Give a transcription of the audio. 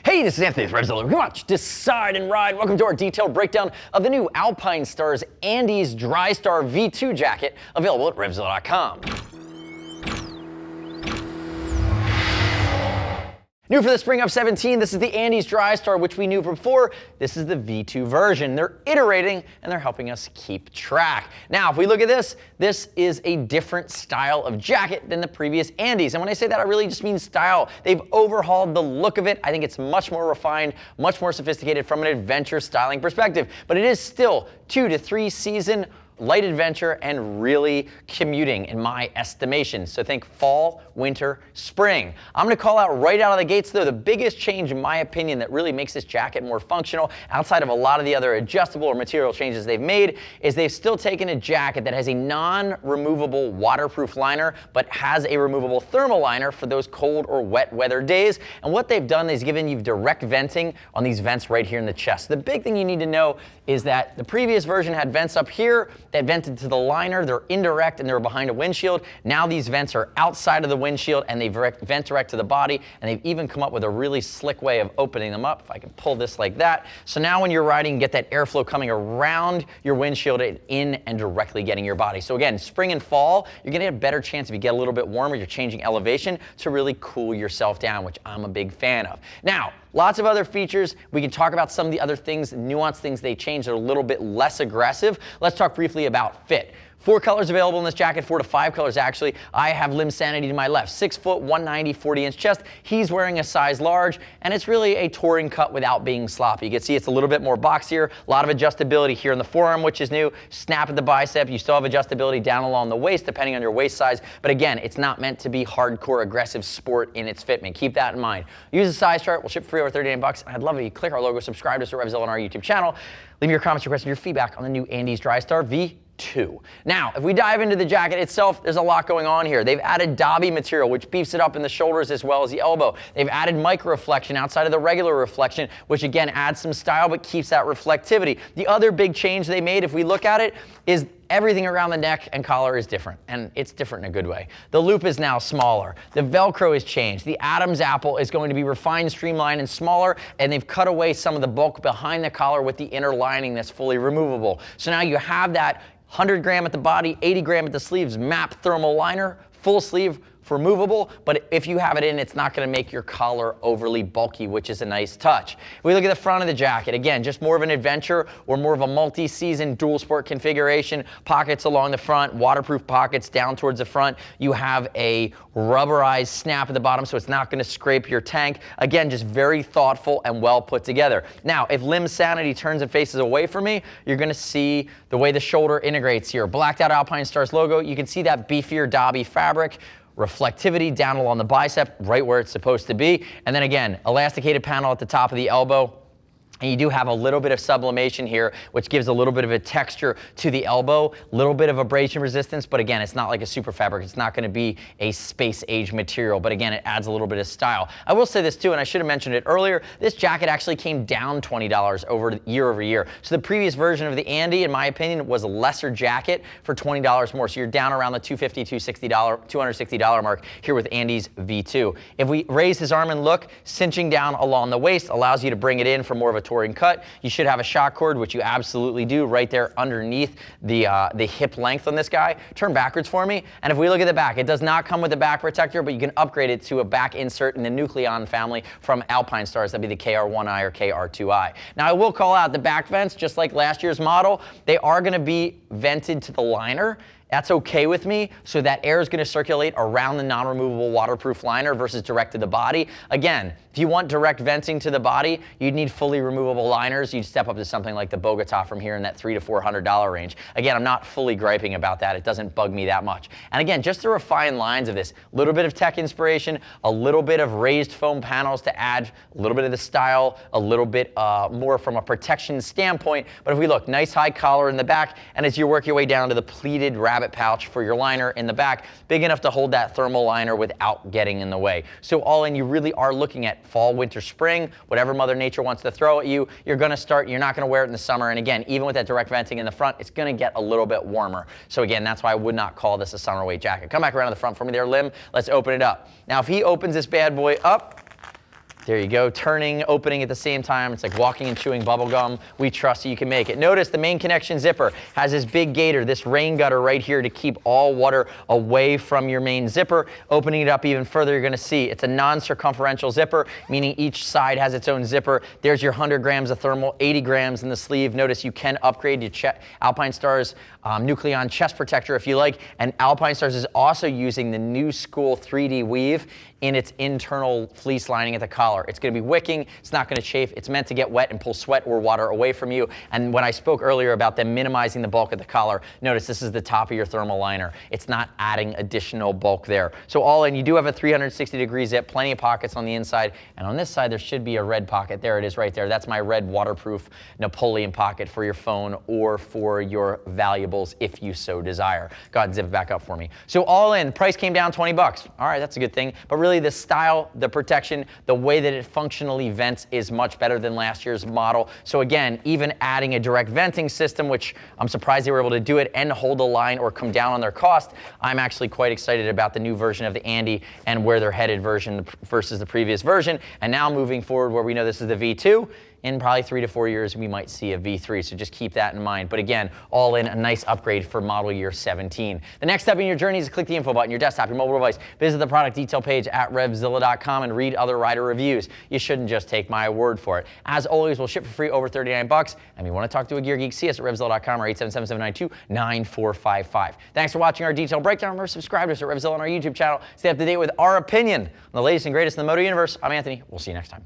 Hey, this is Anthony with RevZilla. Come on, decide and ride. Welcome to our detailed breakdown of the new Alpinestars Andes Drystar V2 jacket, available at RevZilla.com. New for the spring of 17, this is the Andes Drystar, which we knew from before. This is the V2 version. They're iterating and they're helping us keep track. Now, if we look at this, this is a different style of jacket than the previous Andes. And when I say that, I really just mean style. They've overhauled the look of it. I think it's much more refined, much more sophisticated from an adventure styling perspective. But it is still 2 to 3 season light adventure and really commuting in my estimation. So think fall, winter, spring. I'm gonna call out right out of the gates though, the biggest change in my opinion that really makes this jacket more functional outside of a lot of the other adjustable or material changes they've made is they've still taken a jacket that has a non-removable waterproof liner but has a removable thermal liner for those cold or wet weather days. And what they've done is given you direct venting on these vents right here in the chest. The big thing you need to know is that the previous version had vents up here that vented to the liner. They're indirect and they're behind a windshield. Now these vents are outside of the windshield and they vent direct to the body, and they've even come up with a really slick way of opening them up. If I can pull this like that. So now when you're riding, you get that airflow coming around your windshield and in and directly getting your body. So again, spring and fall, you're gonna get a better chance if you get a little bit warmer, you're changing elevation to really cool yourself down, which I'm a big fan of. Now, lots of other features. We can talk about some of the other things, nuanced things they changed that are a little bit less aggressive. Let's talk briefly about fit. 4 colors available in this jacket, 4 to 5 colors actually. I have Limb Sanity to my left, 6 foot, 190, 40-inch chest. He's wearing a size large, and it's really a touring cut without being sloppy. You can see it's a little bit more boxier, a lot of adjustability here in the forearm, which is new. Snap at the bicep. You still have adjustability down along the waist, depending on your waist size. But again, it's not meant to be hardcore, aggressive sport in its fitment. Keep that in mind. Use a size chart. We'll ship free over 39 bucks. And I'd love it if you click our logo, subscribe to us at RevZilla on our YouTube channel. Leave me your comments, your questions, your feedback on the new Andes Drystar V2. Now, if we dive into the jacket itself, there's a lot going on here. They've added Dobby material, which beefs it up in the shoulders as well as the elbow. They've added micro reflection outside of the regular reflection, which again adds some style but keeps that reflectivity. The other big change they made, if we look at it, is everything around the neck and collar is different, and it's different in a good way. The loop is now smaller. The Velcro is changed. The Adam's apple is going to be refined, streamlined, and smaller, and they've cut away some of the bulk behind the collar with the inner lining that's fully removable. So now you have that 100 gram at the body, 80 gram at the sleeves, MAP thermal liner, full sleeve, removable, but if you have it in, it's not going to make your collar overly bulky, which is a nice touch. If we look at the front of the jacket, again, just more of an adventure or more of a multi-season dual sport configuration. Pockets along the front, waterproof pockets down towards the front. You have a rubberized snap at the bottom, so it's not going to scrape your tank. Again, just very thoughtful and well put together. Now, if Limb Sanity turns and faces away from me, you're going to see the way the shoulder integrates here. Blacked out Alpinestars logo. You can see that beefier Dobby fabric. Reflectivity down along the bicep, right where it's supposed to be. And then again, elasticated panel at the top of the elbow. And you do have a little bit of sublimation here, which gives a little bit of a texture to the elbow, a little bit of abrasion resistance, but again, it's not like a super fabric. It's not going to be a space age material, but again, it adds a little bit of style. I will say this too, and I should have mentioned it earlier, this jacket actually came down $20 year over year. So the previous version of the Andy, in my opinion, was a lesser jacket for $20 more. So you're down around the $250, $260 mark here with Andy's V2. If we raise his arm and look, cinching down along the waist allows you to bring it in for more of a touring cut. You should have a shock cord, which you absolutely do, right there underneath the hip length on this guy. Turn backwards for me, and if we look at the back, it does not come with a back protector, but you can upgrade it to a back insert in the Nucleon family from Alpinestars. That'd be the KR1i or KR2i. Now, I will call out the back vents, just like last year's model. They are going to be vented to the liner. That's okay with me, so that air is going to circulate around the non-removable waterproof liner versus direct to the body. Again, if you want direct venting to the body, you'd need fully removable liners. You'd step up to something like the Bogota from here in that $300 to $400 range. Again, I'm not fully griping about that. It doesn't bug me that much. And again, just the refined lines of this, a little bit of tech inspiration, a little bit of raised foam panels to add a little bit of the style, a little bit more from a protection standpoint. But if we look, nice high collar in the back, and as you work your way down to the pleated rabbit pouch for your liner in the back, big enough to hold that thermal liner without getting in the way. So all in, you really are looking at fall, winter, spring, whatever Mother Nature wants to throw at you, you're going to start, you're not going to wear it in the summer. And again, even with that direct venting in the front, it's going to get a little bit warmer. So again, that's why I would not call this a summer weight jacket. Come back around to the front for me there, Lim. Let's open it up. Now, if he opens this bad boy up, There you go, turning, opening at the same time. It's like walking and chewing bubble gum. We trust you can make it. Notice the main connection zipper has this big gaiter, this rain gutter right here to keep all water away from your main zipper. Opening it up even further, you're gonna see it's a non-circumferential zipper, meaning each side has its own zipper. There's your 100 grams of thermal, 80 grams in the sleeve. Notice you can upgrade your Alpinestars Nucleon chest protector if you like. And Alpinestars is also using the new school 3D weave in its internal fleece lining at the collar. It's gonna be wicking, it's not gonna chafe, it's meant to get wet and pull sweat or water away from you. And when I spoke earlier about them minimizing the bulk of the collar, notice this is the top of your thermal liner. It's not adding additional bulk there. So all in, you do have a 360-degree zip, plenty of pockets on the inside, and on this side there should be a red pocket. There it is right there. That's my red waterproof Napoleon pocket for your phone or for your valuables if you so desire. Go ahead and zip it back up for me. So all in, price came down 20 bucks. All right, that's a good thing, but really the style, the protection, the way that it functionally vents is much better than last year's model. So again, even adding a direct venting system, which I'm surprised they were able to do it and hold the line or come down on their cost, I'm actually quite excited about the new version of the Andy and where they're headed versus the previous version. And now moving forward where we know this is the V2, in probably 3 to 4 years, we might see a V3, so just keep that in mind. But again, all in, a nice upgrade for model year 17. The next step in your journey is to click the info button, your desktop, your mobile device, visit the product detail page at RevZilla.com and read other rider reviews. You shouldn't just take my word for it. As always, we'll ship for free over 39 bucks, and if you want to talk to a gear geek, see us at RevZilla.com or 877-792-9455. Thanks for watching our detailed breakdown. Remember, subscribe to us at RevZilla on our YouTube channel. Stay up to date with our opinion on the latest and greatest in the moto universe. I'm Anthony. We'll see you next time.